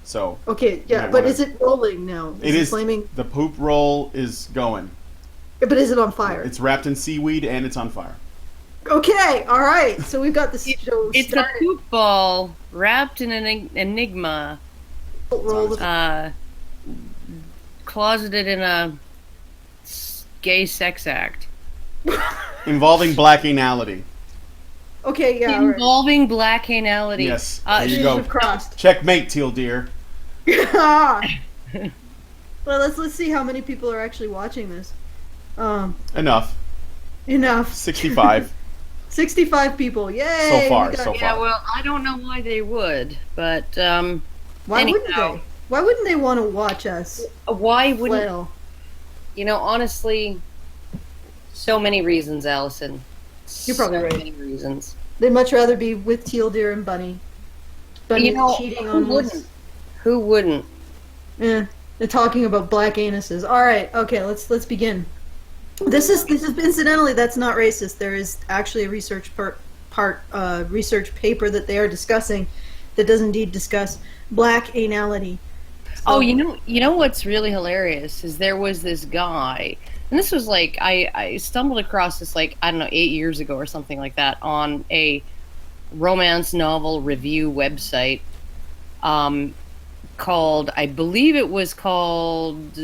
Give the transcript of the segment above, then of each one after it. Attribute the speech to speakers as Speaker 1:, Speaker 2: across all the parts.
Speaker 1: So
Speaker 2: Okay, yeah, but is it rolling now?
Speaker 1: It is.
Speaker 2: Flaming?
Speaker 1: The poop roll is going.
Speaker 2: But is it on fire?
Speaker 1: It's wrapped in seaweed and it's on fire.
Speaker 2: Okay, all right. So we've got the show
Speaker 3: It's a
Speaker 2: started.
Speaker 3: poop ball wrapped in an enigma,
Speaker 2: Roll the
Speaker 3: closeted in a gay sex act.
Speaker 1: Involving black anality.
Speaker 2: Okay, yeah. All right.
Speaker 3: Involving black anality.
Speaker 1: Yes. There you go.
Speaker 2: Crossed.
Speaker 1: Checkmate, teal deer.
Speaker 2: Well, let's see how many people are actually watching this.
Speaker 1: Enough.
Speaker 2: 65.
Speaker 1: 65.
Speaker 2: People. Yay!
Speaker 1: So far.
Speaker 3: Yeah, well, I don't know why they would, but
Speaker 2: why wouldn't they? Why wouldn't they want to watch us?
Speaker 3: Why wouldn't?
Speaker 2: Flail?
Speaker 3: Honestly, so many reasons, Allison.
Speaker 2: You're probably right.
Speaker 3: So many reasons.
Speaker 2: They'd much rather be with Teal Deer and Bunny. Bunny cheating on us.
Speaker 3: Who wouldn't?
Speaker 2: Yeah, they're talking about black anuses. All right, okay, let's begin. This is incidentally, that's not racist. There is actually a research research paper that they are discussing that does indeed discuss black anality. So,
Speaker 3: oh, you know what's really hilarious is there was this guy, and this was like I stumbled across this like I don't know 8 years ago or something like that on a romance novel review website, called I believe it was called.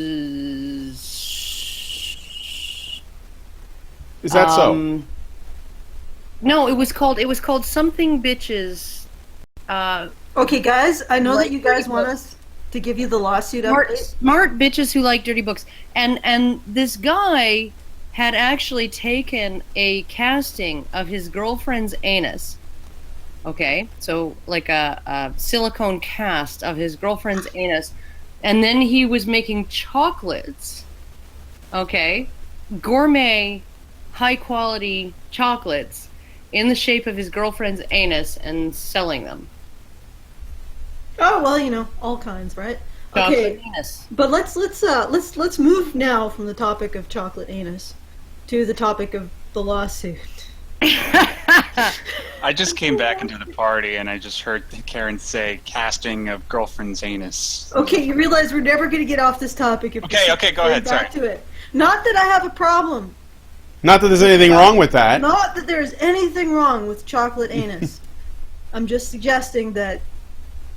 Speaker 1: Is that so?
Speaker 3: No, it was called something bitches.
Speaker 2: Okay, guys, I know that you guys want us to give you the lawsuit update.
Speaker 3: Smart bitches who like dirty books. And this guy had actually taken a casting of his girlfriend's anus. Okay, so like a silicone cast of his girlfriend's anus, and then he was making chocolates. Okay, gourmet, high quality chocolates in the shape of his girlfriend's anus and selling them.
Speaker 2: Oh well, all kinds, right?
Speaker 3: Chocolate
Speaker 2: Okay,
Speaker 3: anus.
Speaker 2: but let's move now from the topic of chocolate anus to the topic of the lawsuit.
Speaker 4: I just came back into the party and I just heard Karen say casting of girlfriend's anus.
Speaker 2: Okay, you realize we're never going to get off this topic. If
Speaker 4: Okay, go ahead.
Speaker 2: Back
Speaker 4: Sorry.
Speaker 2: to it. Not that I have a problem.
Speaker 1: Not that there's anything wrong with that.
Speaker 2: Not that there's anything wrong with chocolate anus. I'm just suggesting that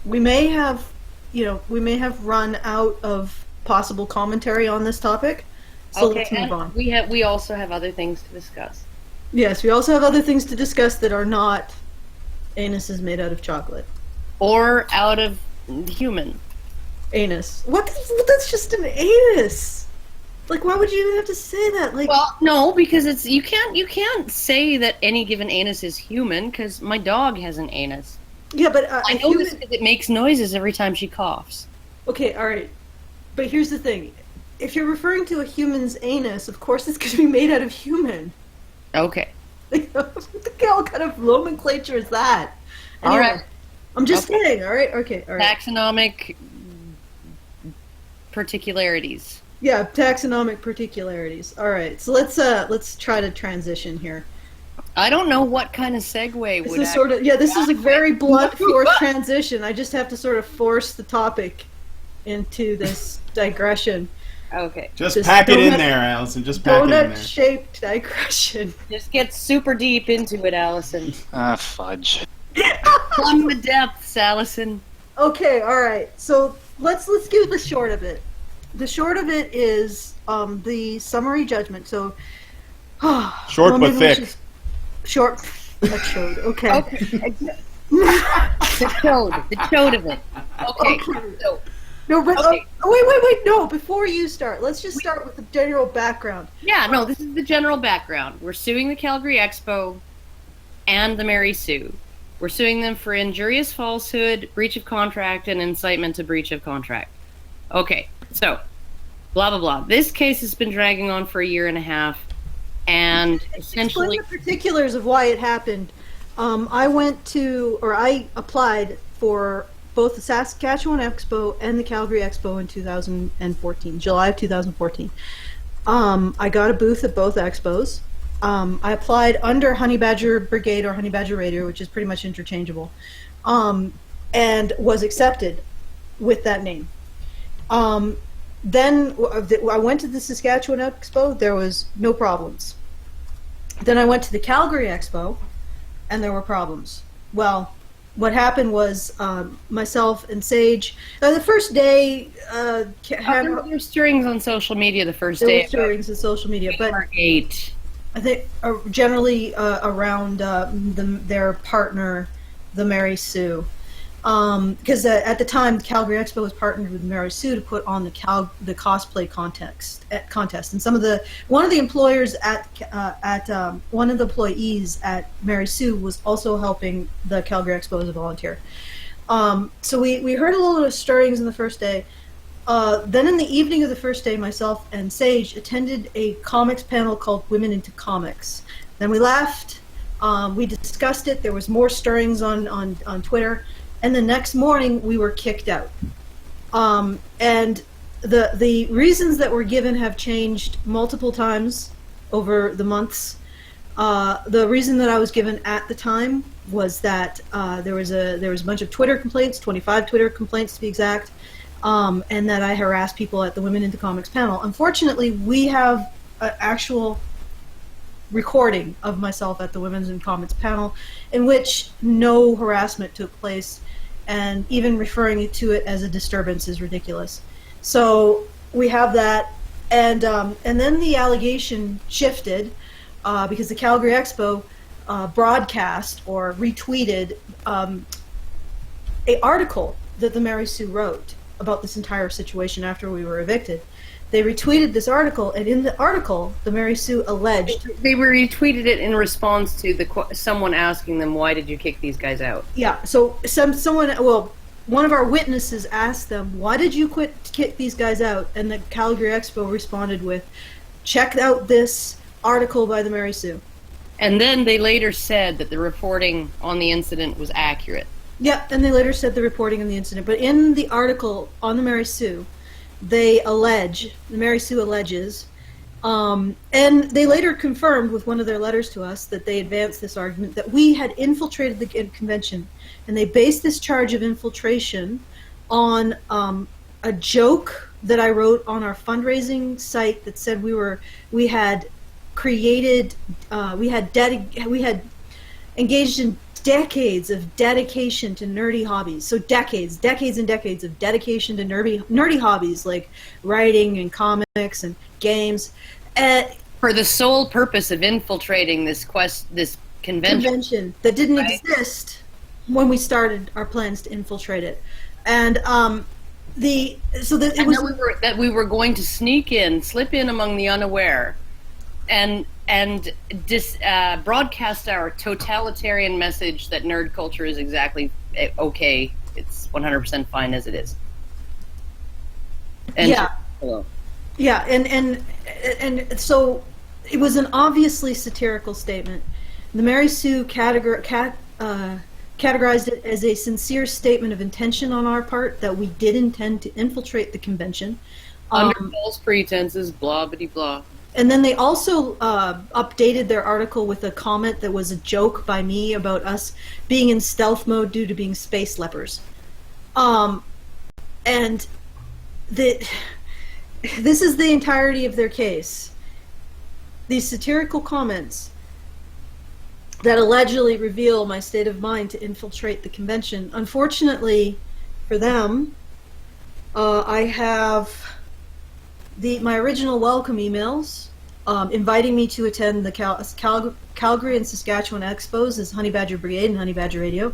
Speaker 2: we may have run out of possible commentary on this topic. So let's move on.
Speaker 3: We also have other things to discuss.
Speaker 2: Yes, we also have other things to discuss that are not anuses made out of chocolate.
Speaker 3: Or out of human.
Speaker 2: Anus. What? That's just an anus. Like, why would you even have to say that? Like,
Speaker 3: Well, no, because you can't say that any given anus is human because my dog has an anus.
Speaker 2: yeah, but
Speaker 3: I know this because it makes noises every time she coughs.
Speaker 2: Okay, all right. But here's the thing: if you're referring to a human's anus, of course it's going to be made out of human.
Speaker 3: Okay.
Speaker 2: Like, what kind of nomenclature is that?
Speaker 3: All right.
Speaker 2: I'm just kidding. All right. Okay. All right.
Speaker 3: Taxonomic particularities.
Speaker 2: Yeah, taxonomic particularities. All right. So let's try to transition here.
Speaker 3: I don't know what kind of segue
Speaker 2: This
Speaker 3: would
Speaker 2: is sort of this is a very blunt, forced transition. I just have to sort of force the topic into this digression.
Speaker 3: Okay.
Speaker 1: Just pack it in there, Allison. Just pack it in there.
Speaker 2: Donut-shaped digression.
Speaker 3: Just get super deep into it, Allison.
Speaker 4: Fudge.
Speaker 3: Plumb the depths, Allison.
Speaker 2: Okay, all right. So let's give the short of it. The short of it is the summary judgment. So
Speaker 1: Short
Speaker 2: well,
Speaker 1: but
Speaker 2: maybe we
Speaker 1: thick.
Speaker 2: should- Short. That showed. Okay.
Speaker 3: Okay. The chode of it. Okay. So,
Speaker 2: No, but
Speaker 3: Okay.
Speaker 2: wait. No, before you start, let's just start with the general background.
Speaker 3: yeah, no, this is the general background. We're suing the Calgary Expo and the Mary Sue. We're suing them for injurious falsehood, breach of contract, and incitement to breach of contract. Okay, so, blah, blah, blah. This case has been dragging on for a year and a half, and essentially...
Speaker 2: Explain the particulars of why it happened. I applied for both the Saskatchewan Expo and the Calgary Expo in 2014, July of 2014. I got a booth at both expos. I applied under Honey Badger Brigade or Honey Badger Radio, which is pretty much interchangeable, and was accepted. with that name. Then I went to the Saskatchewan Expo. There was no problems. Then I went to the Calgary Expo, and there were problems. Well, what happened was myself and Sage. The first day,
Speaker 3: There were stirrings on social media the first
Speaker 2: there
Speaker 3: day.
Speaker 2: were stirrings in social media, but
Speaker 3: Eight.
Speaker 2: I think generally around their partner, the Mary Sue. Because at the time, the Calgary Expo was partnered with Mary Sue to put on the cosplay contest, and one of the employees one of the employees at Mary Sue was also helping the Calgary Expo as a volunteer. So we heard a little bit of stirrings in the first day. Then in the evening of the first day, myself and Sage attended a comics panel called Women into Comics. Then we left. We discussed it. There was more stirrings on Twitter. And the next morning, we were kicked out. And the reasons that were given have changed multiple times over the months. The reason that I was given at the time was that there was a bunch of Twitter complaints, 25 Twitter complaints to be exact, and that I harassed people at the Women into Comics panel. Unfortunately, we have an actual recording of myself at the Women's in Comics panel in which no harassment took place, and even referring to it as a disturbance is ridiculous. So we have that, and then the allegation shifted because the Calgary Expo broadcast or retweeted an article that the Mary Sue wrote about this entire situation after we were evicted. They retweeted this article, and in the article, the Mary Sue alleged...
Speaker 3: They retweeted it in response to someone asking them, why did you kick these guys out?
Speaker 2: Yeah, so one of our witnesses asked them, why did you kick these guys out? And the Calgary Expo responded with, check out this article by the Mary Sue.
Speaker 3: And then they later said that the reporting on the incident was accurate.
Speaker 2: Yeah, and they later said the reporting on the incident. But in the article on the Mary Sue, the Mary Sue alleges, and they later confirmed with one of their letters to us that they advanced this argument that we had infiltrated the convention, and they based this charge of infiltration on a joke that I wrote on our fundraising site that said we had engaged in decades of dedication to nerdy hobbies. So decades and decades of dedication to nerdy hobbies like writing and comics and games.
Speaker 3: For the sole purpose of infiltrating this convention
Speaker 2: That didn't exist when we started our plans to infiltrate it. And
Speaker 3: that we were going to slip in among the unaware, and broadcast our totalitarian message that nerd culture is exactly okay. It's 100% fine as it is. And
Speaker 2: yeah, and so it was an obviously satirical statement. The Mary Sue categorized it as a sincere statement of intention on our part that we did intend to infiltrate the convention.
Speaker 3: Under false pretenses, blah, blah, blah.
Speaker 2: And then they also updated their article with a comment that was a joke by me about us being in stealth mode due to being space lepers. And this is the entirety of their case. These satirical comments that allegedly reveal my state of mind to infiltrate the convention. Unfortunately for them, I have my original welcome emails inviting me to attend the Calgary and Saskatchewan Expos as Honey Badger Brigade and Honey Badger Radio.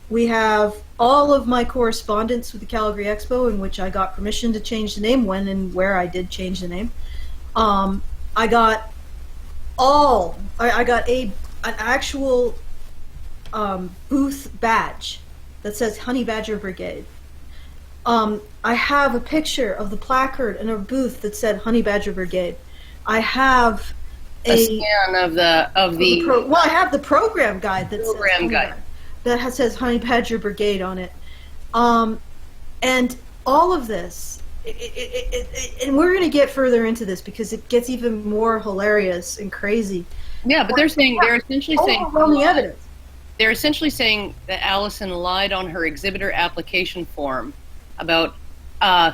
Speaker 2: We have all of my correspondence with the Calgary Expo in which I got permission to change the name when and where I did change the name. I got an actual booth badge that says Honey Badger Brigade. I have a picture of the placard in a booth that said Honey Badger Brigade. I have
Speaker 3: a scan of the
Speaker 2: I have the program guide that says Honey Badger Brigade on it. And all of this, and we're going to get further into this because it gets even more hilarious and crazy.
Speaker 3: Yeah, but they're essentially saying
Speaker 2: overwhelming evidence.
Speaker 3: they're essentially saying that Allison lied on her exhibitor application form about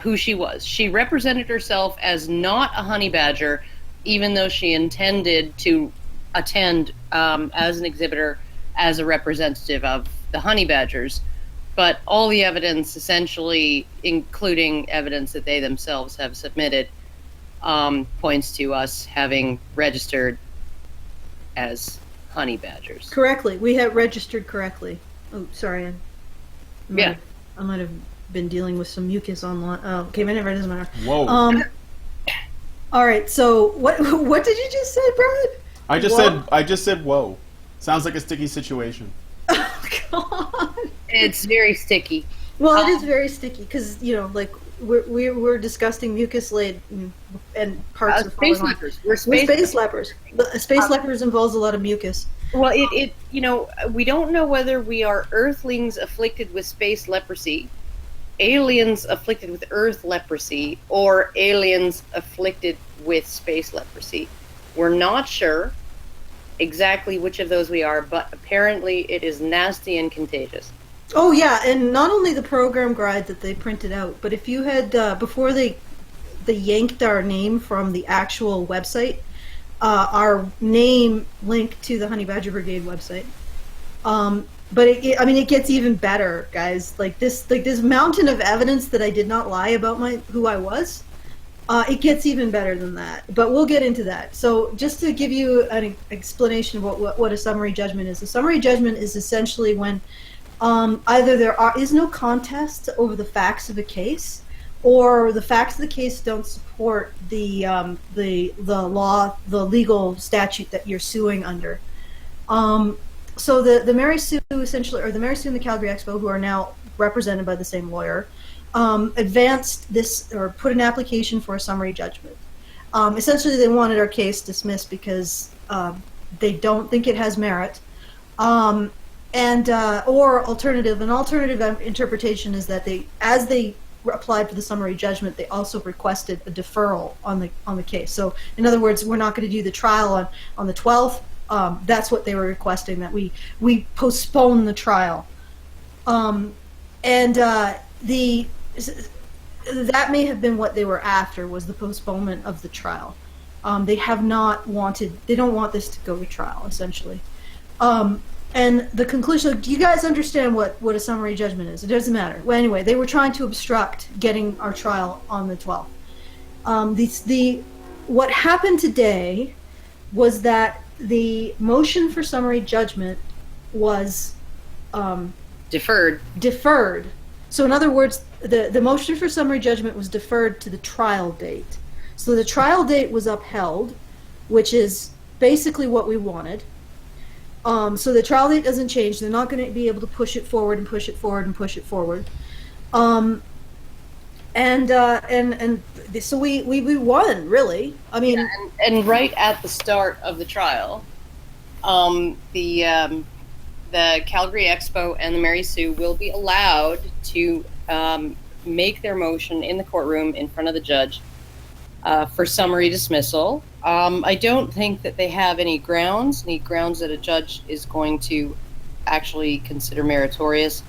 Speaker 3: who she was. She represented herself as not a honey badger, even though she intended to attend as an exhibitor as a representative of the honey badgers. But all the evidence, essentially, including evidence that they themselves have submitted, points to us having registered as honey badgers.
Speaker 2: Correctly. We have registered correctly. Oh, sorry. I might have been dealing with some mucus online. Oh, okay, whatever, it doesn't matter.
Speaker 1: Whoa.
Speaker 2: All right, so what did you just say, Brad?
Speaker 1: I just said whoa. Sounds like a sticky situation.
Speaker 2: Oh, God.
Speaker 3: It's very sticky.
Speaker 2: Well, it is very sticky because, like, we're discussing mucus laden and parts of
Speaker 3: space
Speaker 2: fallen
Speaker 3: lepers.
Speaker 2: We're space lepers. Space lepers involves a lot of mucus.
Speaker 3: Well, it we don't know whether we are Earthlings afflicted with space leprosy, aliens afflicted with Earth leprosy, or aliens afflicted with space leprosy. We're not sure exactly which of those we are, but apparently it is nasty and contagious.
Speaker 2: Oh yeah, and not only the program guide that they printed out, but if you had before they yanked our name from the actual website, our name linked to the Honey Badger Brigade website. But it gets even better, guys. Like this mountain of evidence that I did not lie about who I was. It gets even better than that, but we'll get into that. So just to give you an explanation of what a summary judgment is. A summary judgment is essentially when either there is no contest over the facts of a case, or the facts of the case don't support the law, the legal statute that you're suing under. So the Mary Sue essentially, or the Mary Sue and the Calgary Expo, who are now represented by the same lawyer, advanced this or put an application for a summary judgment. Essentially, they wanted our case dismissed because they don't think it has merit. Or an alternative interpretation is that as they applied for the summary judgment, they also requested a deferral on the case. So, in other words, we're not going to do the trial on the 12th. That's what they were requesting, that we postpone the trial. That may have been what they were after, was the postponement of the trial. They don't want this to go to trial, essentially. And the conclusion, do you guys understand what a summary judgment is? It doesn't matter. Well, anyway, they were trying to obstruct getting our trial on the 12th. What happened today was that the motion for summary judgment was
Speaker 3: Deferred.
Speaker 2: So in other words, the motion for summary judgment was deferred to the trial date. So the trial date was upheld, which is basically what we wanted. So the trial date doesn't change. They're not going to be able to push it forward and push it forward and push it forward. So we won, really. I mean,
Speaker 3: Yeah, and right at the start of the trial, the Calgary Expo and the Mary Sue will be allowed to make their motion in the courtroom in front of the judge for summary dismissal. I don't think that they have any grounds that a judge is going to actually consider meritorious.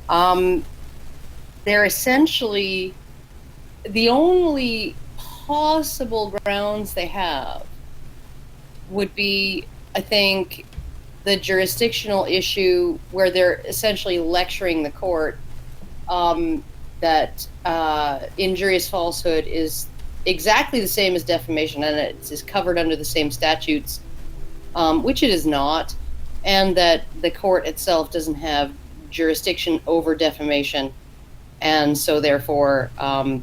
Speaker 3: They're essentially the only possible grounds they have would be, I think, the jurisdictional issue where they're essentially lecturing the court that injurious falsehood is exactly the same as defamation, and it is covered under the same statutes, which it is not, and that the court itself doesn't have jurisdiction over defamation, and so therefore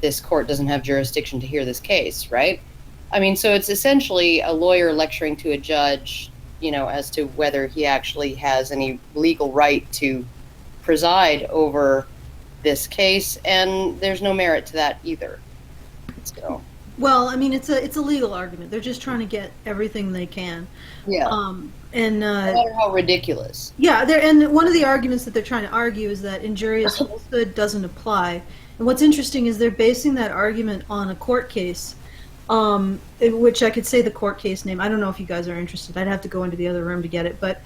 Speaker 3: this court doesn't have jurisdiction to hear this case, right? I mean, so it's essentially a lawyer lecturing to a judge, as to whether he actually has any legal right to preside over this case, and there's no merit to that either. So.
Speaker 2: Well, I mean, it's a legal argument. They're just trying to get everything they can.
Speaker 3: Yeah. No matter how ridiculous.
Speaker 2: Yeah, and one of the arguments that they're trying to argue is that injurious falsehood doesn't apply. And what's interesting is they're basing that argument on a court case, which I could say the court case name. I don't know if you guys are interested. I'd have to go into the other room to get it. But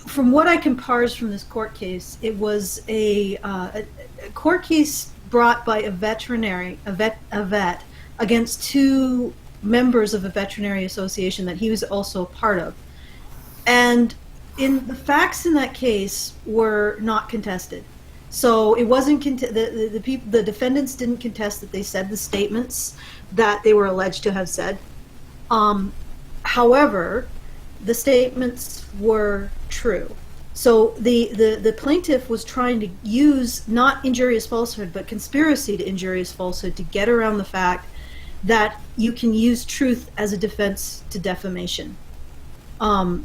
Speaker 2: from what I can parse from this court case, it was a court case brought by a vet against two members of a veterinary association that he was also a part of. And the facts in that case were not contested. So it wasn't the defendants didn't contest that they said the statements that they were alleged to have said. However, the statements were true. So the plaintiff was trying to use not injurious falsehood, but conspiracy to injurious falsehood to get around the fact that you can use truth as a defense to defamation. So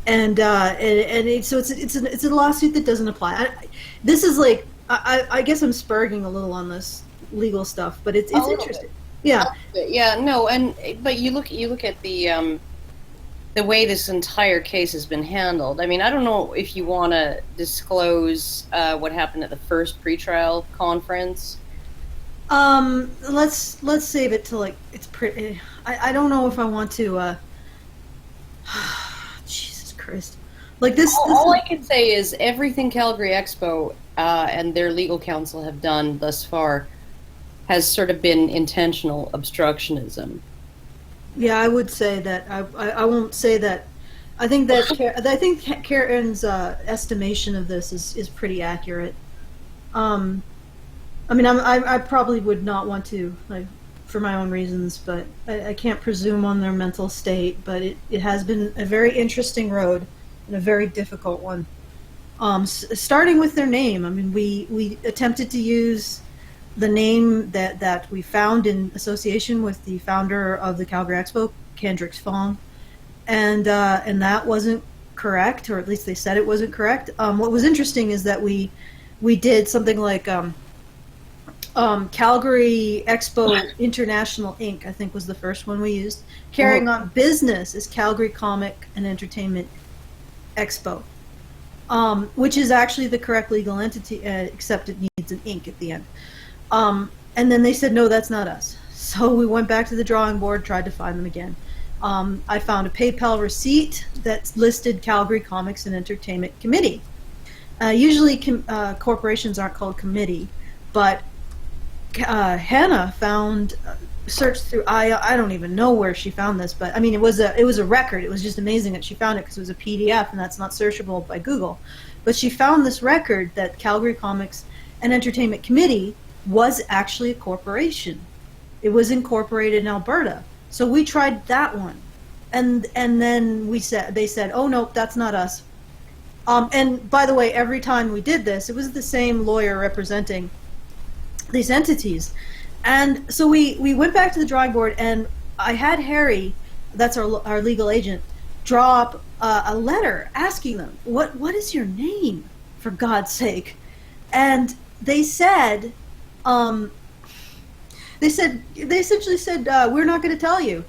Speaker 2: it's a lawsuit that doesn't apply. This is like I guess I'm spurging a little on this legal stuff, but it's interesting. Yeah.
Speaker 3: Yeah. No. But you look at the way this entire case has been handled. I mean, I don't know if you want to disclose what happened at the first pretrial conference.
Speaker 2: Let's save it till like it's pretty. I don't know if I want to. Jesus Christ! Like this.
Speaker 3: All I can say is everything Calgary Expo and their legal counsel have done thus far has sort of been intentional obstructionism.
Speaker 2: Yeah, I would say that. I won't say that. I think Karen's estimation of this is pretty accurate. I mean, I probably would not want to, like, for my own reasons, but I can't presume on their mental state. But it has been a very interesting road and a very difficult one. Starting with their name. I mean, we attempted to use the name that we found in association with the founder of the Calgary Expo, Kendrick Fong, and that wasn't correct, or at least they said it wasn't correct. What was interesting is that we did something like Calgary Expo International Inc., I think was the first one we used. Carrying on business is Calgary Comic and Entertainment Expo, which is actually the correct legal entity, except it needs an Inc. at the end. And then they said, no, that's not us. So we went back to the drawing board, tried to find them again. I found a PayPal receipt that's listed Calgary Comics and Entertainment Committee. Usually corporations aren't called committee, but Hannah found, searched through, I don't even know where she found this, but I mean, it was a record. It was just amazing that she found it because it was a PDF and that's not searchable by Google. But she found this record that Calgary Comics and Entertainment Committee was actually a corporation. It was incorporated in Alberta. So we tried that one. And then they said, oh no, that's not us. And by the way, every time we did this, it was the same lawyer representing these entities. And so we went back to the drawing board, and I had Harry, that's our legal agent, draw up a letter asking them, what is your name, for God's sake? And they said, they essentially said, we're not going to tell you.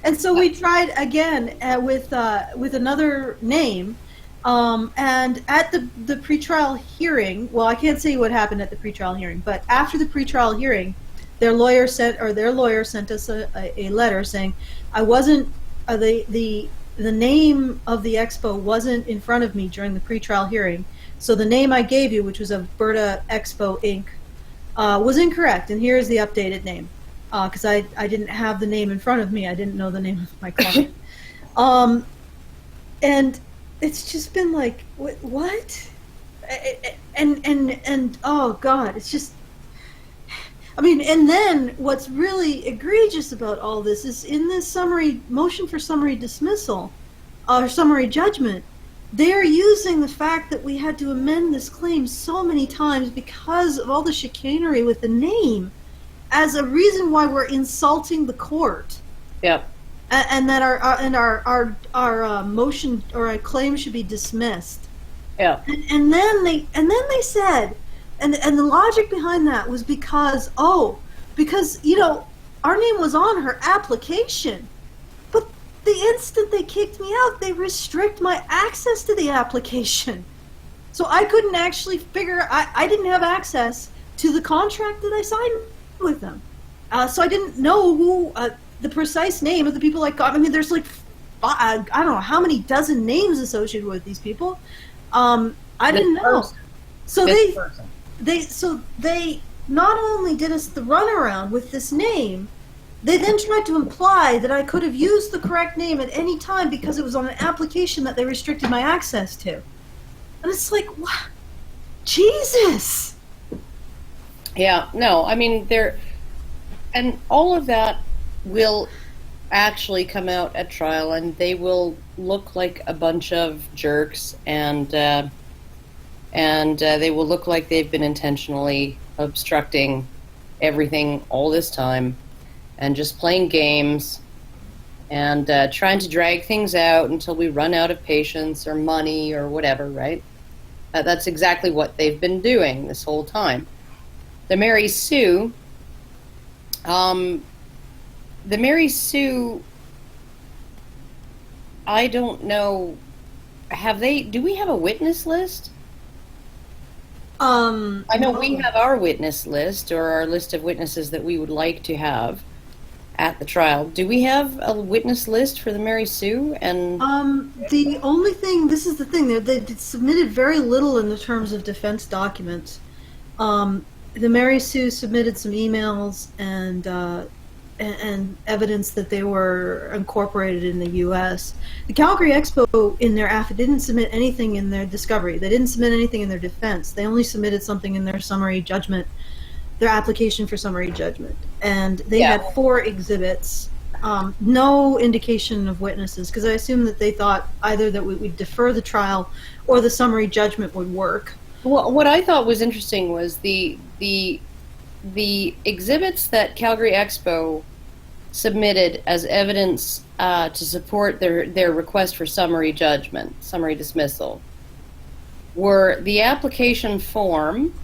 Speaker 2: And so we tried again with another name, and at the pretrial hearing, well, I can't say what happened at the pretrial hearing, but after the pretrial hearing, their lawyer sent us a letter saying, I wasn't the name of the expo wasn't in front of me during the pretrial hearing, so the name I gave you, which was Alberta Expo Inc., was incorrect, and here's the updated name. Because I didn't have the name in front of me. I didn't know the name of my client. And it's just been like, what? And oh God, it's just, I mean, and then what's really egregious about all this is in this motion for summary dismissal, or summary judgment, they're using the fact that we had to amend this claim so many times because of all the chicanery with the name as a reason why we're insulting the court.
Speaker 3: Yep.
Speaker 2: And that our motion or our claim should be dismissed.
Speaker 3: Yeah.
Speaker 2: And then they said, and the logic behind that was because our name was on her application, but the instant they kicked me out, they restrict my access to the application, so I couldn't actually I didn't have access to the contract that I signed with them, so I didn't know who the precise name of the people I got. I mean, there's like I don't know how many dozen names associated with these people. I didn't know. So they not only did us the runaround with this name, they then tried to imply that I could have used the correct name at any time because it was on an application that they restricted my access to. And it's like, what? Jesus!
Speaker 3: Yeah, no, I mean, and all of that will actually come out at trial, and they will look like a bunch of jerks, and they will look like they've been intentionally obstructing everything all this time, and just playing games, and trying to drag things out until we run out of patience or money or whatever, right? That's exactly what they've been doing this whole time. The Mary Sue, I don't know, do we have a witness list? I know we have our witness list, or our list of witnesses that we would like to have at the trial. Do we have a witness list for the Mary Sue? And
Speaker 2: the only thing, this is the thing, they submitted very little in the terms of defense documents. The Mary Sue submitted some emails and evidence that they were incorporated in the U.S. The Calgary Expo, in their affidavit, didn't submit anything in their discovery. They didn't submit anything in their defense. They only submitted something in their summary judgment, their application for summary judgment. And they had 4 exhibits, no indication of witnesses, because I assume that they thought either that we'd defer the trial or the summary judgment would work.
Speaker 3: Well, what I thought was interesting was the exhibits that Calgary Expo submitted as evidence to support their request for summary judgment, summary dismissal, were the application form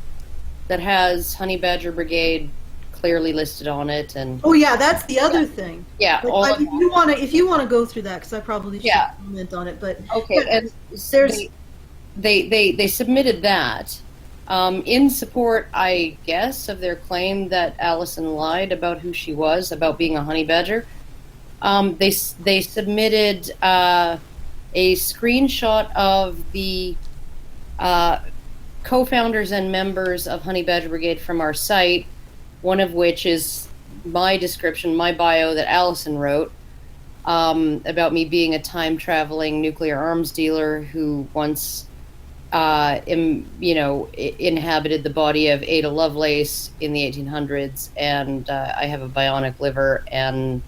Speaker 3: that has Honey Badger Brigade clearly listed on it, and
Speaker 2: oh yeah, that's the other thing.
Speaker 3: Yeah,
Speaker 2: like, if you want to go through that, because I probably should comment on it, but
Speaker 3: okay, and there's. They submitted that in support, I guess, of their claim that Allison lied about who she was, about being a honey badger. They submitted a screenshot of the co-founders and members of Honey Badger Brigade from our site, one of which is my description, my bio that Allison wrote, about me being a time-traveling nuclear arms dealer who once inhabited the body of Ada Lovelace in the 1800s, and I have a bionic liver and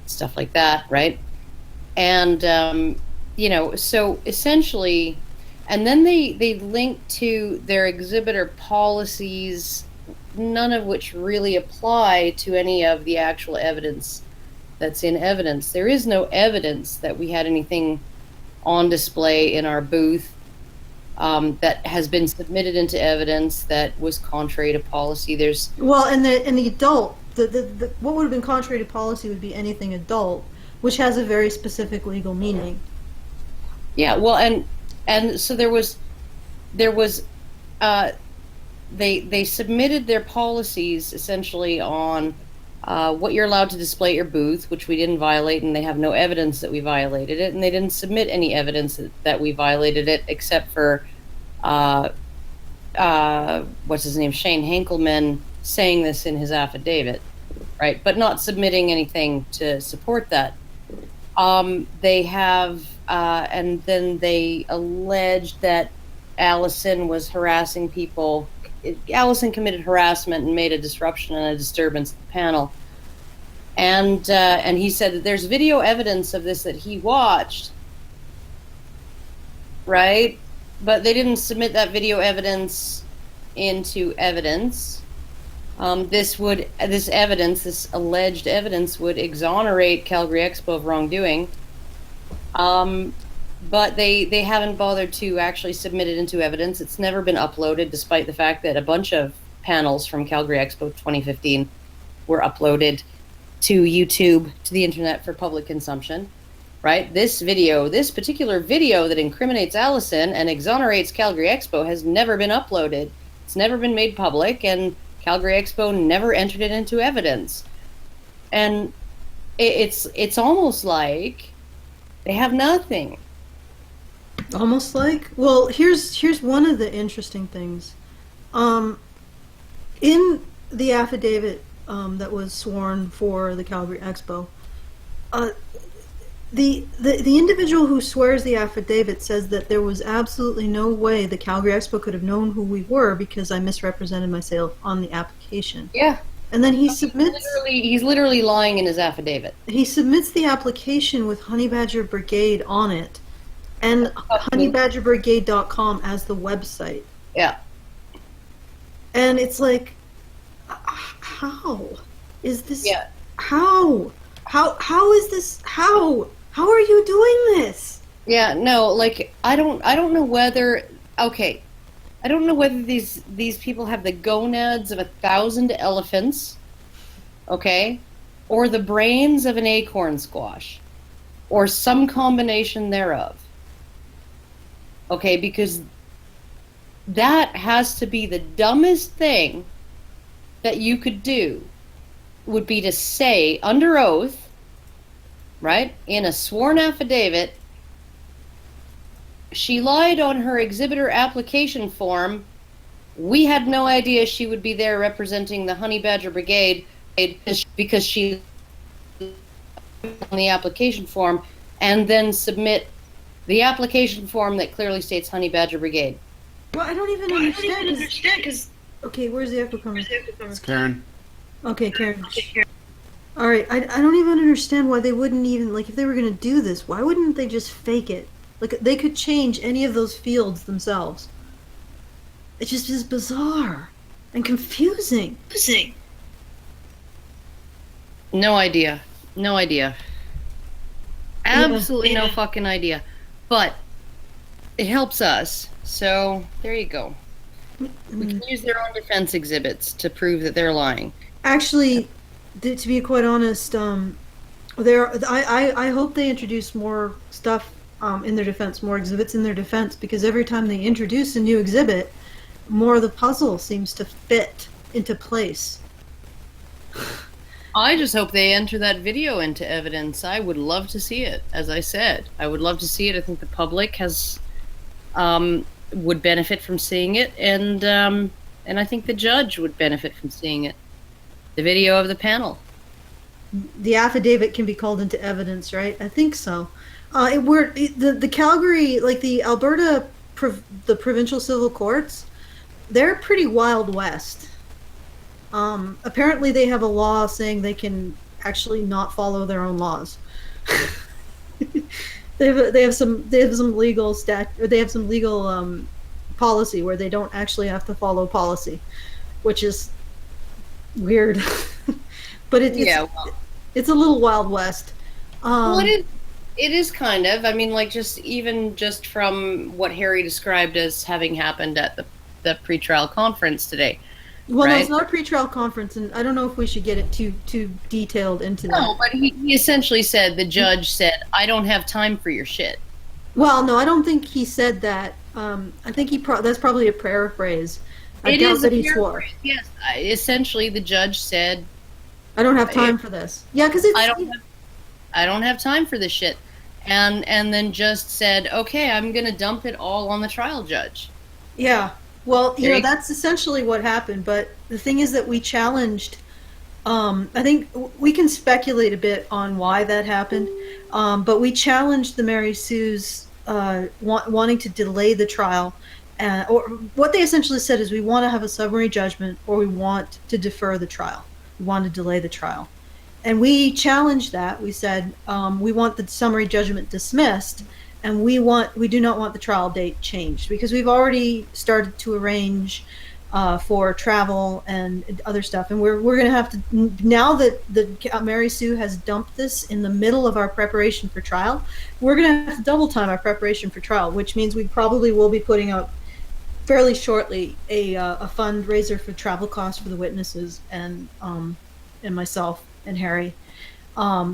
Speaker 3: stuff like that, right? And so essentially, and then they linked to their exhibitor policies, none of which really apply to any of the actual evidence that's in evidence. There is no evidence that we had anything on display in our booth that has been submitted into evidence that was contrary to policy. There's
Speaker 2: and the adult, the what would have been contrary to policy would be anything adult, which has a very specific legal meaning.
Speaker 3: Yeah, well, and so there was they submitted their policies essentially on what you're allowed to display at your booth, which we didn't violate, and they have no evidence that we violated it, and they didn't submit any evidence that we violated it, except for what's his name, Shane Henkelman, saying this in his affidavit, right? But not submitting anything to support that. They have, and then they alleged that Allison was harassing people. Allison committed harassment and made a disruption and a disturbance at the panel. And he said that there's video evidence of this that he watched, right? But they didn't submit that video evidence into evidence. This alleged evidence would exonerate Calgary Expo of wrongdoing. But they haven't bothered to actually submit it into evidence. It's never been uploaded, despite the fact that a bunch of panels from Calgary Expo 2015 were uploaded to YouTube, to the internet for public consumption, right? This particular video that incriminates Allison and exonerates Calgary Expo has never been uploaded. It's never been made public, and Calgary Expo never entered it into evidence. And it's almost like They have nothing.
Speaker 2: Almost like, well, here's one of the interesting things. Um, in the affidavit that was sworn for the Calgary Expo, uh, the individual who swears the affidavit says that there was absolutely no way the Calgary Expo could have known who we were because I misrepresented myself on the application.
Speaker 3: Yeah.
Speaker 2: And then he submits
Speaker 3: He's literally lying in his affidavit.
Speaker 2: the application with Honey Badger Brigade on it and honeybadgerbrigade.com as the website.
Speaker 3: Yeah.
Speaker 2: And it's like, how is this?
Speaker 3: Yeah.
Speaker 2: How is this? How are you doing this?
Speaker 3: Yeah, no, like I don't know whether okay. I don't know whether these people have the gonads of 1,000 elephants, okay, or the brains of an acorn squash, or some combination thereof. Okay, because that has to be the dumbest thing that you could do would be to say under oath, right, in a sworn affidavit, she lied on her exhibitor application form. We had no idea she would be there representing the Honey Badger Brigade because she on the application form, and then submit the application form that clearly states Honey Badger Brigade.
Speaker 2: Well, I don't even understand because. Okay, where's the echo coming?
Speaker 1: It's Karen.
Speaker 2: Okay, Karen. All right, I don't even understand why they wouldn't even, like, if they were going to do this, why wouldn't they just fake it? Like, they could change any of those fields themselves. It just is bizarre and confusing.
Speaker 3: No idea. No idea. Absolutely no fucking idea. But it helps us. So there you go. We can use their own defense exhibits to prove that they're lying.
Speaker 2: Actually, to be quite honest, I hope they introduce more stuff in their defense, more exhibits in their defense, because every time they introduce a new exhibit, more of the puzzle seems to fit into place.
Speaker 3: I just hope they enter that video into evidence. I would love to see it, as I said. I would love to see it. I think the public would benefit from seeing it, and I think the judge would benefit from seeing it. The video of the panel.
Speaker 2: The affidavit can be called into evidence, right? I think so. The Calgary, like the Alberta, the provincial civil courts, they're pretty Wild West. Apparently, they have a law saying they can actually not follow their own laws. They have some legal policy where they don't actually have to follow policy, which is weird. But it's a little Wild West.
Speaker 3: Well, it is kind of. I mean, like just from what Harry described as having happened at the pretrial conference today.
Speaker 2: Well,
Speaker 3: right?
Speaker 2: no, it's not a pretrial conference, and I don't know if we should get it too detailed into that.
Speaker 3: No, but he essentially said, the judge said, I don't have time for your shit.
Speaker 2: Well, no, I don't think he said that. I think that's probably a paraphrase. I doubt that he swore.
Speaker 3: Yes, essentially the judge said,
Speaker 2: I don't have time for this. Yeah, because
Speaker 3: I don't have time for this shit, and then just said, okay, I'm gonna dump it all on the trial judge.
Speaker 2: Yeah. Well, that's essentially what happened, but the thing is that we challenged, I think we can speculate a bit on why that happened, but we challenged the Mary Sue's wanting to delay the trial, or what they essentially said is we want to have a summary judgment or we want to defer the trial. We want to delay the trial. And we challenged that. We said we want the summary judgment dismissed, and we do not want the trial date changed because we've already started to arrange for travel and other stuff, and we're going to have to, now that Mary Sue has dumped this in the middle of our preparation for trial, we're going to have to double time our preparation for trial, which means we probably will be putting out fairly shortly a fundraiser for travel costs for the witnesses and myself and Harry,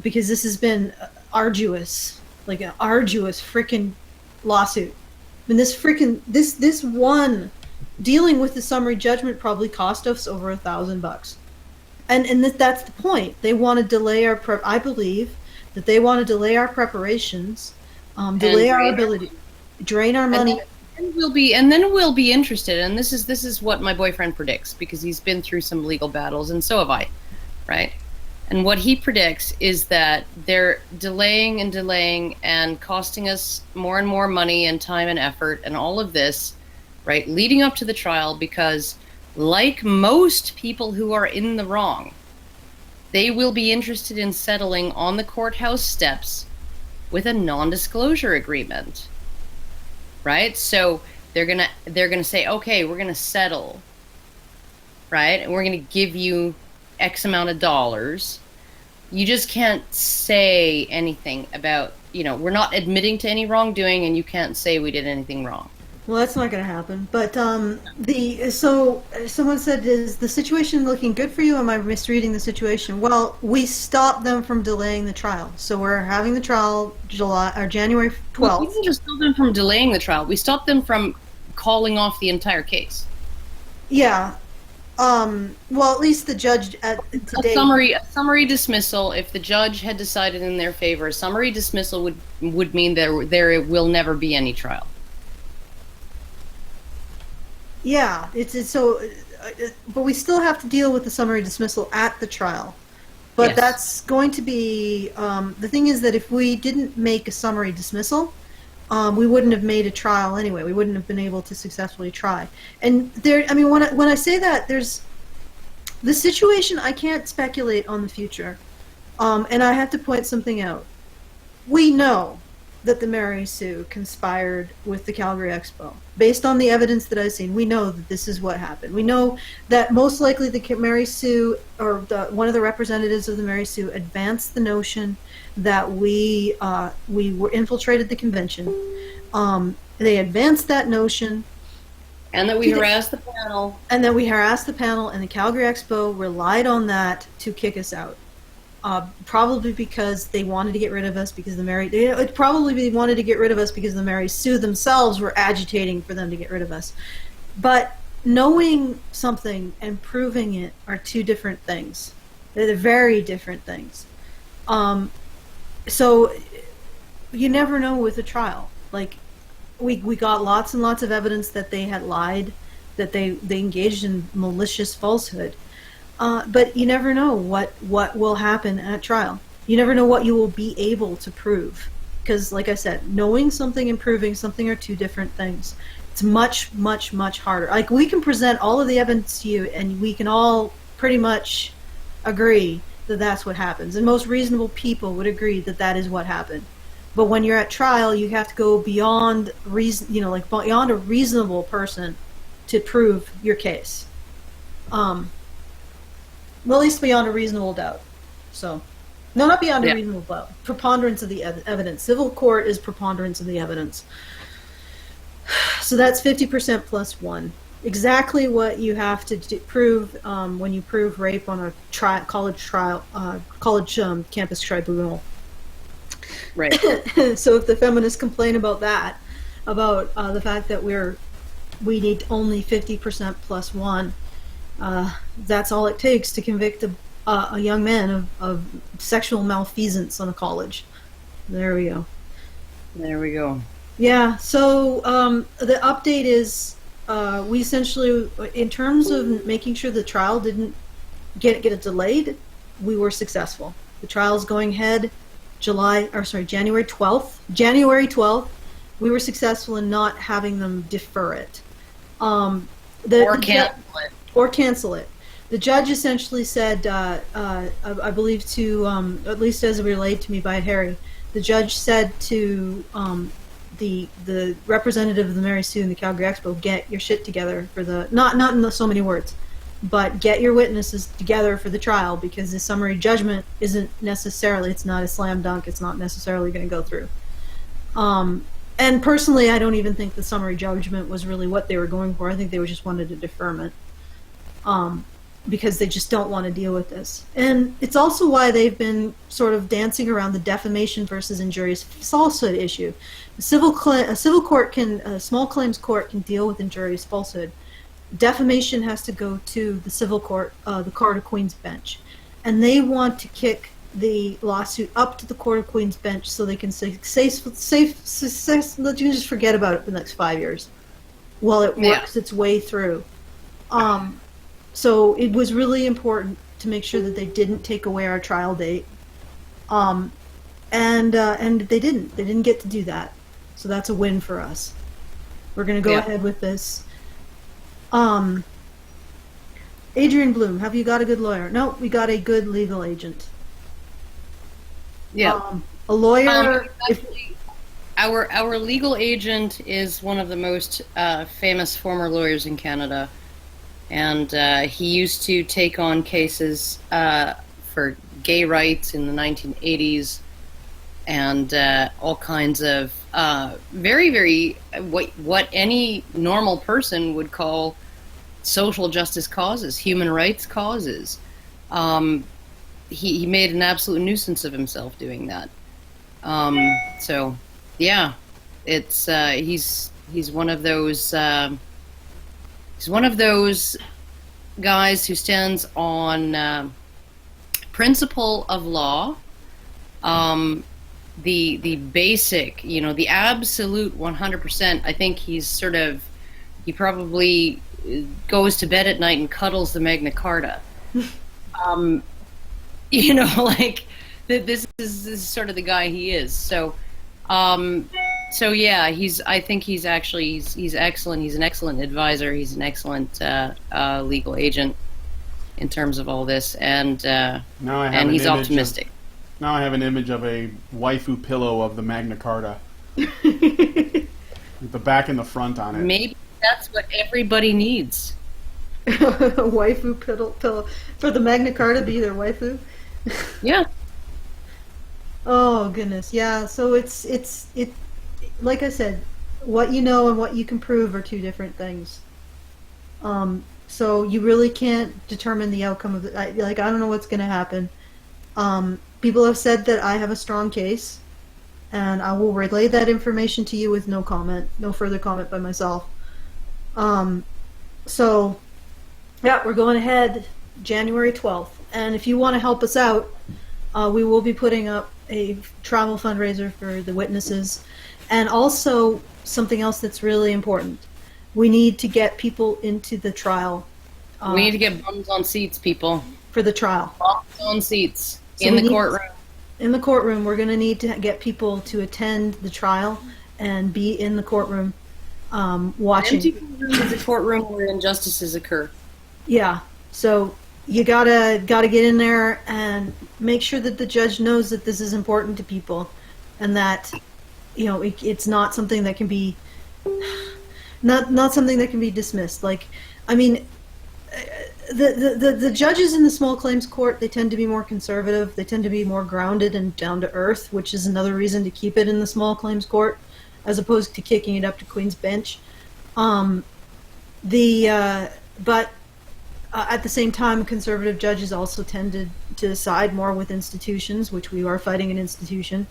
Speaker 2: because this has been arduous. Like an arduous freaking lawsuit. I mean, this one dealing with the summary judgment probably cost us over $1,000, and that's the point. They want to delay I believe that they want to delay our preparations delay our
Speaker 3: drain our
Speaker 2: ability, drain our money.
Speaker 3: And then we'll be interested. And this is what my boyfriend predicts, because he's been through some legal battles, and so have I, right? And what he predicts is that they're delaying and delaying and costing us more and more money and time and effort and all of this, right, leading up to the trial, because like most people who are in the wrong, they will be interested in settling on the courthouse steps with a non-disclosure agreement, right? So they're gonna say, okay, we're gonna settle, right? And we're gonna give you X amount of dollars. You just can't say anything about, we're not admitting to any wrongdoing, and you can't say we did anything wrong.
Speaker 2: Well, that's not going to happen. But someone said, "Is the situation looking good for you? Am I misreading the situation?" Well, we stopped them from delaying the trial, so we're having the trial January 12th.
Speaker 3: Well, we didn't just stop them from delaying the trial. We stopped them from calling off the entire case.
Speaker 2: Yeah. Well, at least the judge today.
Speaker 3: A summary dismissal. If the judge had decided in their favor, a summary dismissal would mean there will never be any trial.
Speaker 2: Yeah, it's so, but we still have to deal with the summary dismissal at the trial. But
Speaker 3: Yes.
Speaker 2: That's going to be the thing is that if we didn't make a summary dismissal, we wouldn't have made a trial anyway. We wouldn't have been able to successfully try. And when I say that, there's the situation. I can't speculate on the future, and I have to point something out. We know that the Mary Sue conspired with the Calgary Expo. Based on the evidence that I've seen, we know that this is what happened. We know that most likely the Mary Sue, or one of the representatives of the Mary Sue, advanced the notion that we were infiltrated the convention. They advanced that notion.
Speaker 3: And that we harassed the panel.
Speaker 2: And that we harassed the panel, and the Calgary Expo relied on that to kick us out. Probably because they wanted to get rid of us because the Mary Sue themselves were agitating for them to get rid of us. But knowing something and proving it are two different things. They're very different things. So you never know with a trial. Like we got lots and lots of evidence that they had lied, that they engaged in malicious falsehood. But you never know what will happen at trial. You never know what you will be able to prove. Because, like I said, knowing something and proving something are two different things. It's much, much, much harder. Like, we can present all of the evidence to you, and we can all pretty much agree that that's what happens. And most reasonable people would agree that that is what happened. But when you're at trial, you have to go beyond reason, beyond a reasonable person to prove your case. Well, at least beyond a reasonable doubt. So, no, not beyond a reasonable doubt. Preponderance of the evidence. Civil court is preponderance of the evidence. So that's 50% plus 1. Exactly what you have to prove when you prove rape on a college campus tribunal.
Speaker 3: Right.
Speaker 2: So if the feminists complain about that, about the fact that we need only 50% plus 1. That's all it takes to convict a young man of sexual malfeasance on a college. There we go.
Speaker 3: There we go.
Speaker 2: Yeah, so the update is we essentially, in terms of making sure the trial didn't get it delayed, we were successful. The trial's going ahead January 12th. January 12th, we were successful in not having them defer it. Or cancel it. The judge essentially said, I believe at least as relayed to me by Harry, the judge said to the representative of the Mary Sue and the Calgary Expo, get your shit together for the, not in so many words, but get your witnesses together for the trial, because the summary judgment isn't necessarily, it's not a slam dunk, it's not necessarily going to go through. And personally, I don't even think the summary judgment was really what they were going for. I think they just wanted a deferment. Because they just don't want to deal with this. And it's also why they've been sort of dancing around the defamation versus injurious falsehood issue. A small claims court can deal with injurious falsehood. Defamation has to go to the civil court, the Court of Queen's Bench. And they want to kick the lawsuit up to the Court of Queen's Bench so they can let you just forget about it for the next 5 years while it works its way through. So it was really important to make sure that they didn't take away our trial date. And they didn't. They didn't get to do that. So that's a win for us. We're going to go ahead with this. Adrian Bloom, have you got a good lawyer? No, we got a good legal agent.
Speaker 3: Yeah.
Speaker 2: A lawyer.
Speaker 3: Our legal agent is one of the most famous former lawyers in Canada, and he used to take on cases for gay rights in the 1980s, and all kinds of very, very what any normal person would call social justice causes, human rights causes. He made an absolute nuisance of himself doing that. So, yeah, it's he's one of those guys who stands on principle of law, the basic, the absolute 100%. I think he probably goes to bed at night and cuddles the Magna Carta. Like this is sort of the guy he is. So yeah, I think he's excellent. He's an excellent advisor. He's an excellent legal agent in terms of all this, and he's optimistic.
Speaker 1: Now I have an image of a waifu pillow of the Magna Carta. With the back and the front on it.
Speaker 3: Maybe that's what everybody needs.
Speaker 2: A waifu pillow for the Magna Carta be their waifu.
Speaker 3: Yeah.
Speaker 2: Oh goodness, yeah. So it's like I said, what you know and what you can prove are two different things. So you really can't determine the outcome of it. I don't know what's going to happen. People have said that I have a strong case, and I will relay that information to you with no further comment by myself. So, yeah, we're going ahead January 12th. And if you want to help us out, we will be putting up a travel fundraiser for the witnesses. And also, something else that's really important. We need to get people into the trial.
Speaker 3: We need to get bums on seats, people.
Speaker 2: For the trial.
Speaker 3: Bums on seats. So in the courtroom.
Speaker 2: In the courtroom, we're going to need to get people to attend the trial and be in the courtroom watching.
Speaker 3: Empty room is a courtroom where injustices occur.
Speaker 2: Yeah. So you gotta get in there and make sure that the judge knows that this is important to people, and that it's not something that can be not something that can be dismissed. Like, I mean, the judges in the small claims court, they tend to be more conservative. They tend to be more grounded and down to earth, which is another reason to keep it in the small claims court as opposed to kicking it up to Queen's Bench. But at the same time, conservative judges also tend to side more with institutions, which we are fighting an institution.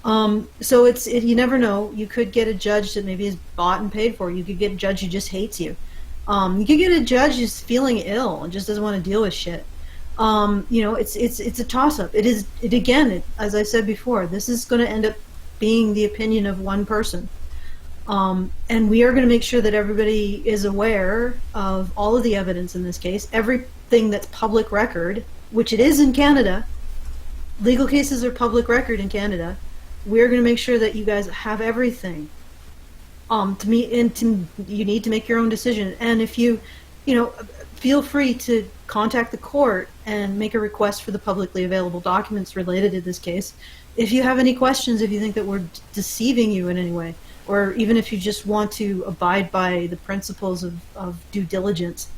Speaker 2: So you never know. You could get a judge that maybe is bought and paid for. You could get a judge who just hates you. You could get a judge who's feeling ill and just doesn't want to deal with shit. It's a toss-up. As I said before, this is going to end up being the opinion of one person. And we are going to make sure that everybody is aware of all of the evidence in this case, everything that's public record, which it is in Canada. Legal cases are public record in Canada. We're going to make sure that you guys have everything. You need to make your own decision. And if you feel free to contact the court and make a request for the publicly available documents related to this case. If you have any questions, if you think that we're deceiving you in any way, or even if you just want to abide by the principles of due diligence,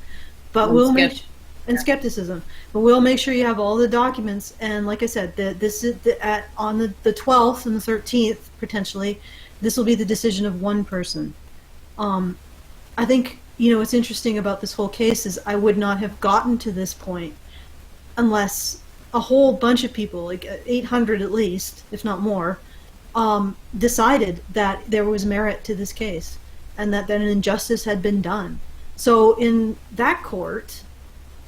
Speaker 2: and skepticism. But we'll make sure you have all the documents. And like I said, on the 12th and the 13th, potentially, this will be the decision of one person. I think, what's interesting about this whole case is I would not have gotten to this point unless a whole bunch of people, like 800 at least, if not more, decided that there was merit to this case and that an injustice had been done. So in that court,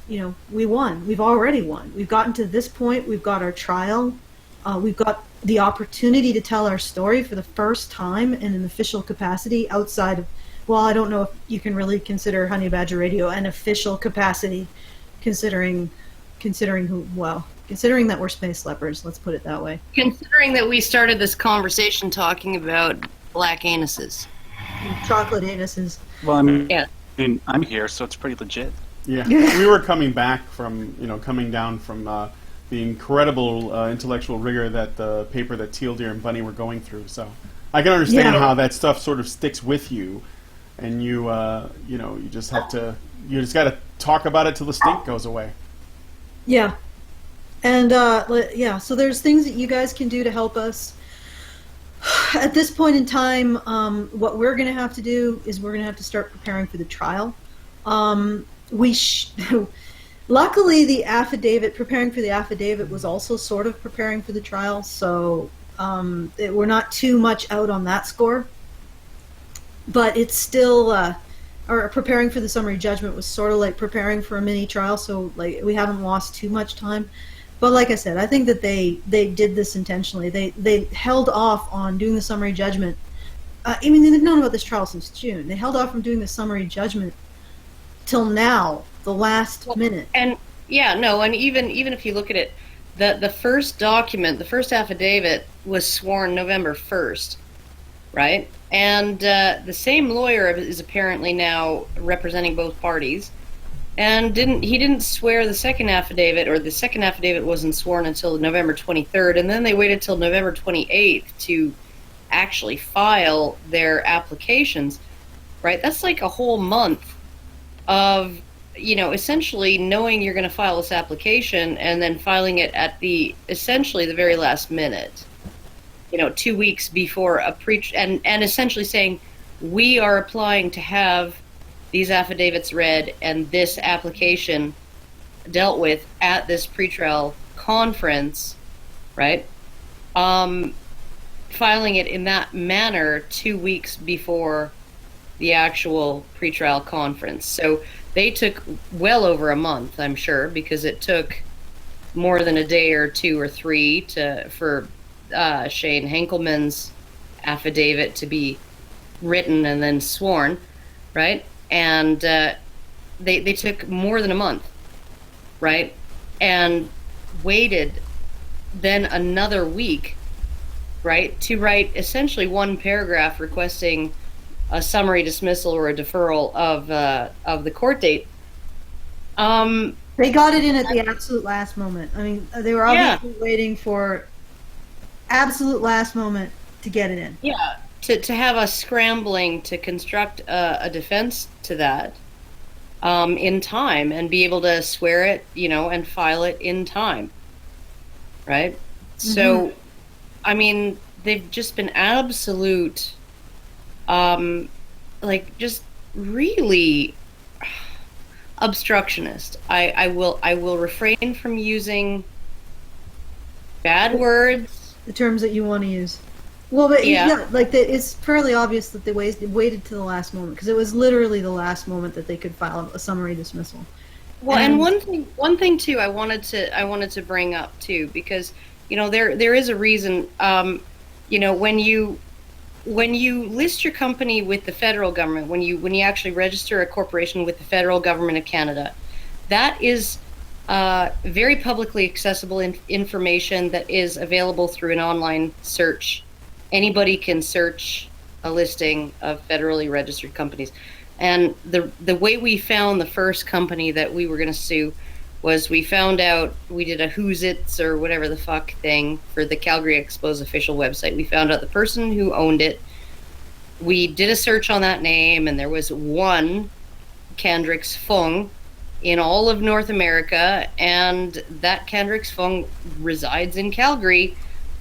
Speaker 2: we won. We've already won. We've gotten to this point. We've got our trial. We've got the opportunity to tell our story for the first time in an official capacity outside of, well, I don't know if you can really consider Honey Badger Radio an official capacity, considering that we're space lepers. Let's put it that way.
Speaker 3: Considering that we started this conversation talking about black anuses.
Speaker 2: Chocolate anuses.
Speaker 4: Well, I mean,
Speaker 3: Yeah.
Speaker 4: I'm here, so it's pretty legit.
Speaker 1: Yeah, we were coming back from, coming down from the incredible intellectual rigor that the paper that Teal Deer and Bunny were going through. So I can understand how that stuff sort of sticks with you, and you just got to talk about it till the stink goes away.
Speaker 2: Yeah. And, so there's things that you guys can do to help us. At this point in time, what we're going to have to do is we're going to have to start preparing for the trial. Luckily, preparing for the affidavit was also sort of preparing for the trial, so we're not too much out on that score. But it's still, or preparing for the summary judgment was sort of like preparing for a mini trial, so like we haven't lost too much time. But like I said, I think that they did this intentionally. They held off on doing the summary judgment. Even though they've known about this trial since June, they held off from doing the summary judgment till now, the last minute.
Speaker 3: And and even if you look at it, the first document, the first affidavit was sworn November 1st, right? And the same lawyer is apparently now representing both parties, and he didn't swear the second affidavit, or the second affidavit wasn't sworn until November 23rd, and then they waited till November 28th to actually file their applications, right? That's like a whole month of, essentially knowing you're going to file this application and then filing it at essentially the very last minute, 2 weeks before and essentially saying, we are applying to have these affidavits read and this application dealt with at this pretrial conference, right? Filing it in that manner 2 weeks before the actual pretrial conference. So they took well over a month, I'm sure, because it took more than a day or two or three for Shane Henkelman's affidavit to be written and then sworn, right? And they took more than a month, right? And waited then another week, right, to write essentially one paragraph requesting a summary dismissal or a deferral of the court date.
Speaker 2: They got it in at the absolute last moment. I mean, they were obviously waiting for absolute last moment to get it in.
Speaker 3: Yeah, to have us scrambling to construct a defense to that in time and be able to swear it, and file it in time, right? Mm-hmm. So, I mean, they've just been absolute, just really obstructionist. I will refrain from using bad words.
Speaker 2: The terms that you want to use. Well, but it's fairly obvious that they waited to the last moment, because it was literally the last moment that they could file a summary dismissal.
Speaker 3: Well, and one thing too, I wanted to bring up too, because there is a reason. When you list your company with the federal government, when you actually register a corporation with the federal government of Canada, that is very publicly accessible information that is available through an online search. Anybody can search a listing of federally registered companies. And the way we found the first company that we were going to sue was we found out, we did a Who's It's or whatever the fuck thing for the Calgary Expo's official website. We found out the person who owned it. We did a search on that name, and there was one Kendricks Fung in all of North America, and that Kendricks Fung resides in Calgary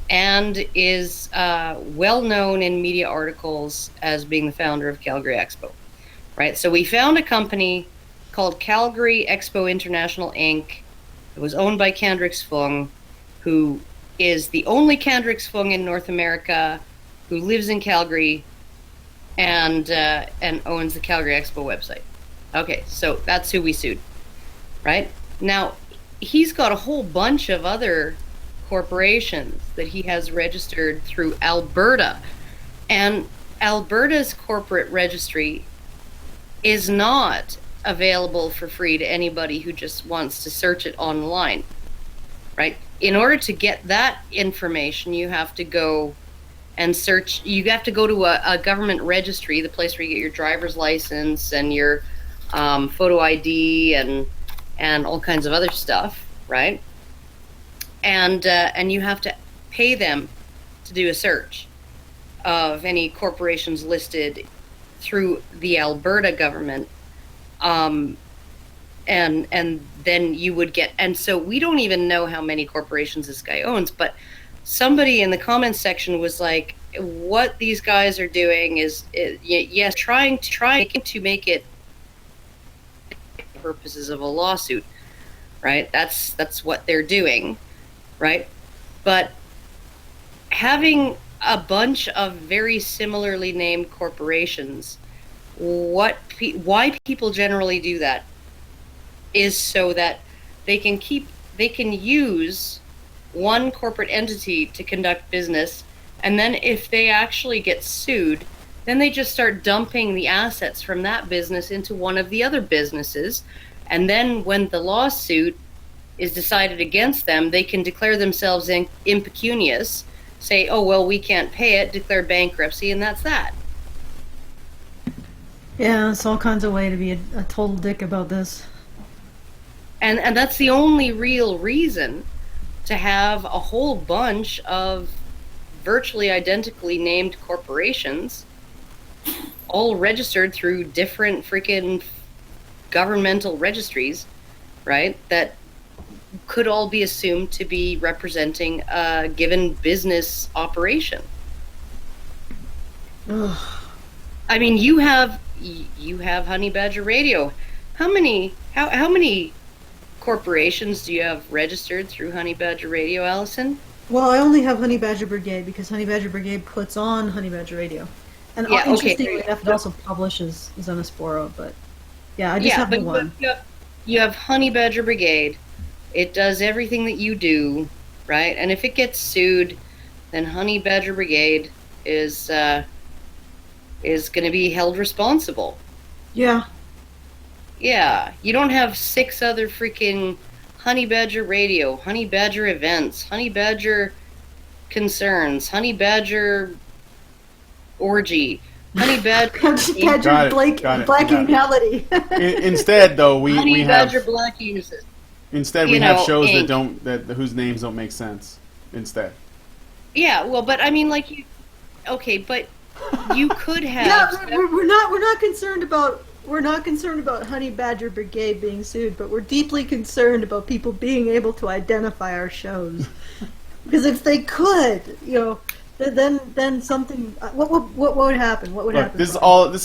Speaker 3: and is well known in media articles as being the founder of Calgary Expo, right? So we found a company called Calgary Expo International Inc. It was owned by Kendricks Fung, who is the only Kendricks Fung in North America, who lives in Calgary and owns the Calgary Expo website. Okay, so that's who we sued. right? Now, he's got a whole bunch of other corporations that he has registered through Alberta. And Alberta's corporate registry is not available for free to anybody who just wants to search it online, right? In order to get that information, you have to go and search. You have to go to a government registry, the place where you get your driver's license and your photo ID and all kinds of other stuff, right? And you have to pay them to do a search of any corporations listed through the Alberta government. And then you would get, and so we don't even know how many corporations this guy owns, but somebody in the comments section was like, what these guys are doing is yes, trying to make it purposes of a lawsuit, right? That's what they're doing, right? But having a bunch of very similarly named corporations, why people generally do that is so that they can use one corporate entity to conduct business, and then if they actually get sued, then they just start dumping the assets from that business into one of the other businesses, and then when the lawsuit is decided against them, they can declare themselves impecunious, say, oh, well, we can't pay it, declare bankruptcy, and that's that.
Speaker 2: Yeah, it's all kinds of way to be a total dick about this.
Speaker 3: And that's the only real reason to have a whole bunch of virtually identically named corporations all registered through different freaking governmental registries, right? That could all be assumed to be representing a given business operation.
Speaker 2: Ugh.
Speaker 3: I mean, you have Honey Badger Radio. How many corporations do you have registered through Honey Badger Radio, Allison?
Speaker 2: Well, I only have Honey Badger Brigade because Honey Badger Brigade puts on Honey Badger Radio. And
Speaker 3: Yeah, okay.
Speaker 2: interestingly enough, it also publishes Xenosporo, but yeah, I just have the one.
Speaker 3: You have Honey Badger Brigade. It does everything that you do, right? And if it gets sued, then Honey Badger Brigade is going to be held responsible.
Speaker 2: Yeah.
Speaker 3: Yeah, you don't have 6 other freaking Honey Badger Radio, Honey Badger Events, Honey Badger Concerns, Honey Badger Orgy, Honey Badger
Speaker 2: Blacking Melody.
Speaker 1: Instead, though, we
Speaker 3: Honey
Speaker 1: have
Speaker 3: Badger Black Uses.
Speaker 1: instead we have shows that whose names don't make sense. Instead.
Speaker 3: Yeah, well, but I mean, like but you could have.
Speaker 2: Yeah, we're not concerned about. We're not concerned about Honey Badger Brigade being sued, but we're deeply concerned about people being able to identify our shows. Because if they could, then something. What would happen? What would happen?
Speaker 1: This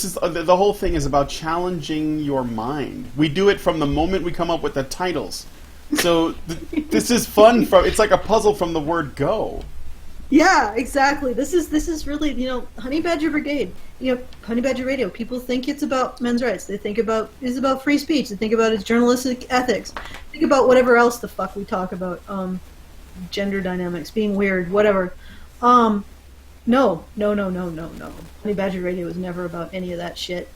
Speaker 1: is the whole thing is about challenging your mind. We do it from the moment we come up with the titles. So this is fun. It's like a puzzle from the word go.
Speaker 2: Yeah, exactly. This is really, Honey Badger Brigade, Honey Badger Radio. People think it's about men's rights. They think it's about free speech. They think about its journalistic ethics. Think about whatever else the fuck we talk about, gender dynamics, being weird, whatever. No. Honey Badger Radio was never about any of that shit.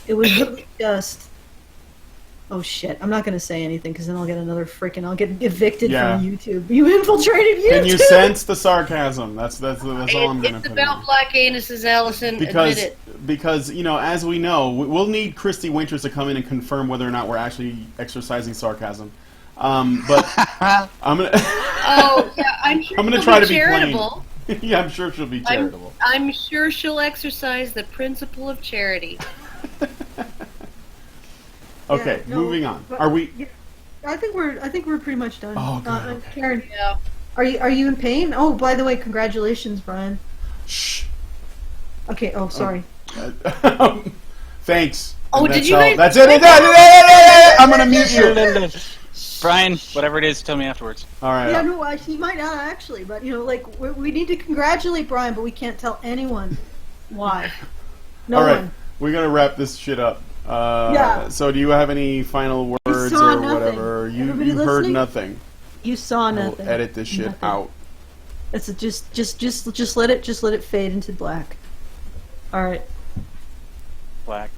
Speaker 2: It was really just. Oh shit! I'm not gonna say anything because then I'll get I'll get evicted from YouTube. You infiltrated YouTube.
Speaker 1: Can you sense the sarcasm? That's all I'm gonna put.
Speaker 3: It's about black anuses, Allison. Admit it.
Speaker 1: Because as we know, we'll need Christy Winters to come in and confirm whether or not we're actually exercising sarcasm. But I'm gonna.
Speaker 3: Oh yeah, I'm sure.
Speaker 1: I'm gonna try to be charitable. Yeah, I'm sure she'll be charitable.
Speaker 3: I'm sure she'll exercise the principle of charity.
Speaker 1: Okay, moving on. Are we?
Speaker 2: I think we're pretty much done.
Speaker 1: Oh, God.
Speaker 2: Karen, are you in pain? Oh, by the way, congratulations, Brian.
Speaker 1: Shh.
Speaker 2: Okay. Oh, sorry.
Speaker 1: Thanks.
Speaker 3: Oh, did you guys?
Speaker 1: That's it. I'm gonna mute you.
Speaker 4: Brian, whatever it is, tell me afterwards.
Speaker 1: All right.
Speaker 2: Yeah, no, he might not actually, but we need to congratulate Brian, but we can't tell anyone why. No
Speaker 1: All right.
Speaker 2: one.
Speaker 1: We gotta wrap this shit up.
Speaker 2: Yeah.
Speaker 1: So, do you have any final words? words
Speaker 2: saw
Speaker 1: or
Speaker 2: nothing.
Speaker 1: whatever. You
Speaker 2: Everybody
Speaker 1: heard
Speaker 2: listening?
Speaker 1: nothing.
Speaker 2: You saw
Speaker 1: I will
Speaker 2: nothing.
Speaker 1: edit this shit
Speaker 2: Nothing.
Speaker 1: out.
Speaker 2: It's just let it fade into black. All right.
Speaker 4: Black.